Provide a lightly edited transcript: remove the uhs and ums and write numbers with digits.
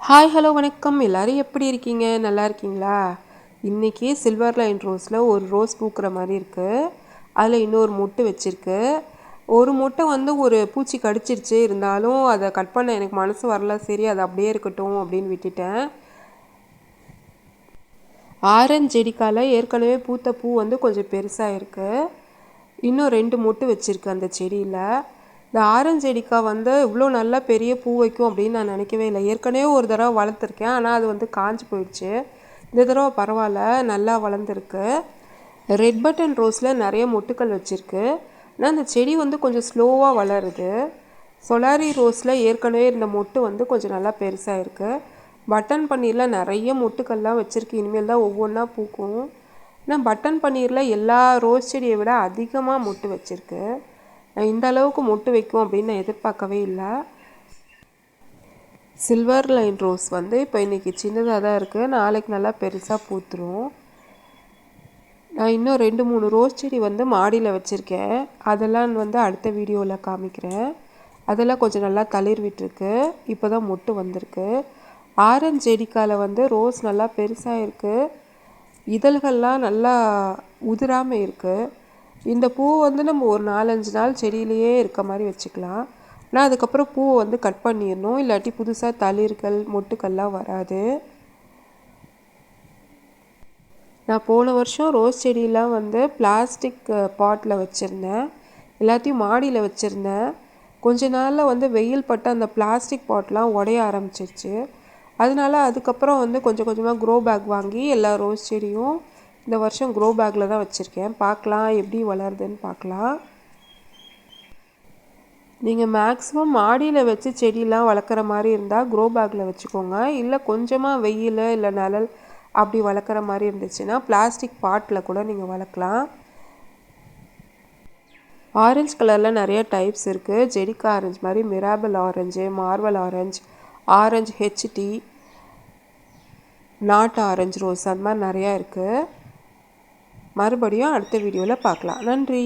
Hi hello வணக்கம். எல்லோரும் எப்படி இருக்கீங்க? நல்லா இருக்கீங்களா? இன்றைக்கி சில்வர் லைன் ரோஸில் ஒரு ரோஸ் பூக்கிற மாதிரி இருக்குது. அதில் இன்னொரு மொட்டு வச்சுருக்கு. ஒரு மொட்டை ஒரு பூச்சி கடிச்சிருச்சு, இருந்தாலும் அதை கட் பண்ண எனக்கு மனசு வரல. சரி, அது அப்படியே இருக்கட்டும் அப்படின்னு விட்டுட்டேன். ஆரஞ்சு செடிக்கால் ஏற்கனவே பூத்த பூ கொஞ்சம் பெருசாக இருக்குது. இன்னும் 2 மொட்டு வச்சுருக்கு அந்த செடியில். இந்த ஆரஞ்சு செடிக்காய் இவ்வளோ நல்லா பெரிய பூ வைக்கும் அப்படின்னு நான் நினைக்கவே இல்லை. ஏற்கனவே ஒரு தடவை வளர்த்துருக்கேன், ஆனால் அது காஞ்சி போயிடுச்சு. இந்த தடவை பரவாயில்ல, நல்லா வளர்ந்துருக்கு. ரெட் பட்டன் ரோஸில் நிறைய மொட்டுக்கள் வச்சுருக்கு. ஆனால் அந்த செடி கொஞ்சம் ஸ்லோவாக வளருது. சொலாரி ரோஸில் ஏற்கனவே இந்த மொட்டு கொஞ்சம் நல்லா பெருசாக இருக்குது. பட்டன் பன்னீரில் நிறைய மொட்டுக்கள்லாம் வச்சுருக்கு. இனிமேல் தான் ஒவ்வொன்றா பூக்கும். ஆனால் பட்டன் பன்னீரில் எல்லா ரோஸ் செடியை விட அதிகமாக மொட்டு வச்சுருக்கு. இந்த அளவுக்கு மொட்டு வைக்கும் அப்படின்னு நான் எதிர்பார்க்கவே இல்லை. சில்வர் லைன் ரோஸ் இப்போ இன்றைக்கி சின்னதாக தான் இருக்குது. நாளைக்கு நல்லா பெருசாக பூத்துரும். நான் இன்னும் 2-3 ரோஸ் செடி மாடியில் வச்சுருக்கேன். அதெல்லாம் அடுத்த வீடியோவில் காமிக்கிறேன். அதெல்லாம் கொஞ்சம் நல்லா தளிர் விட்டுருக்கு. இப்போ தான் மொட்டு வந்திருக்கு. ஆரஞ்சு செடிக்கால் ரோஸ் நல்லா பெருசாக இருக்குது. இதழ்கள்லாம் நல்லா உதிராமல் இருக்குது. இந்த பூ நம்ம ஒரு 4-5 நாள் செடியிலேயே இருக்க மாதிரி வச்சுக்கலாம். ஆனால் அதுக்கப்புறம் பூவை கட் பண்ணிடணும், இல்லாட்டி புதுசாக தளிர்கள் மொட்டுக்கள்லாம் வராது. நான் போன வருஷம் ரோஸ் செடியெலாம் பிளாஸ்டிக் பாட்டில் வச்சுருந்தேன். எல்லாத்தையும் மாடியில் வச்சுருந்தேன். கொஞ்ச நாளில் வெயில் பட்டு அந்த பிளாஸ்டிக் பாட்லாம் உடைய ஆரம்பிச்சிருச்சு. அதனால அதுக்கப்புறம் கொஞ்சம் கொஞ்சமாக க்ரோ பேக் வாங்கி எல்லா ரோஸ் செடியும் இந்த வருஷம் க்ரோ பேக்கில் தான் வச்சுருக்கேன். பார்க்கலாம் எப்படி வளருதுன்னு பார்க்கலாம். நீங்கள் மேக்ஸிமம் மாடியில் வச்சு செடியெலாம் வளர்க்குற மாதிரி இருந்தால் க்ரோ பேக்கில் வச்சுக்கோங்க. இல்லை கொஞ்சமாக வெயில் இல்லை நிழல் அப்படி வளர்க்குற மாதிரி இருந்துச்சுன்னா பிளாஸ்டிக் பாட்டில் கூட நீங்கள் வளர்க்கலாம். ஆரஞ்சு கலரில் நிறைய டைப்ஸ் இருக்குது. ஜெடிக்கா ஆரஞ்சு மாதிரி, மிராபிள் ஆரஞ்சு, மார்வல் ஆரஞ்சு, ஆரஞ்சு ஹெச்டி, நாட்டு ஆரஞ்சு ரோஸ், அந்த மாதிரி நிறையா இருக்குது. மறுபடியும் அடுத்த வீடியோவில் பார்க்கலாம். நன்றி.